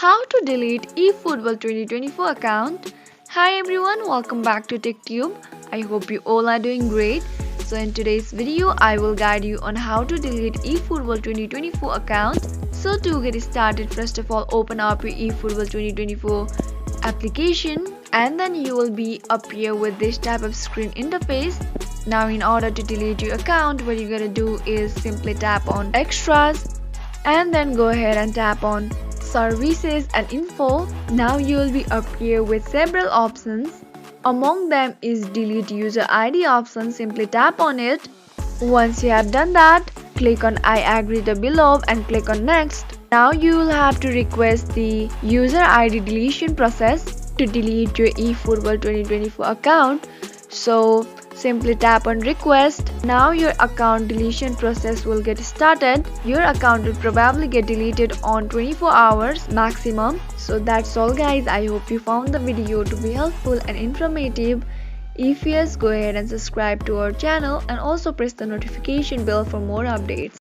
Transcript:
How to delete eFootball 2024 account. Hi everyone, welcome back to TechTube. I hope you all are doing great. So in today's video, I will guide you on how to delete eFootball 2024 account. So to get started, first of all, open up your eFootball 2024 application and then you will be up here with this type of screen interface. Now in order to delete your account, what you're gonna do is simply tap on extras and then go ahead and tap on services and info. Now you will be up here with several options. Among them is delete user ID option. Simply tap on it. Once you have done that, click on I agree the below and click on next. Now you will have to request the user ID deletion process to delete your eFootball 2024 account. So simply tap on request. Now your account deletion process will get started. Your account will probably get deleted on 24 hours maximum. So that's all guys. I hope you found the video to be helpful and informative. If yes, go ahead and subscribe to our channel and also press the notification bell for more updates.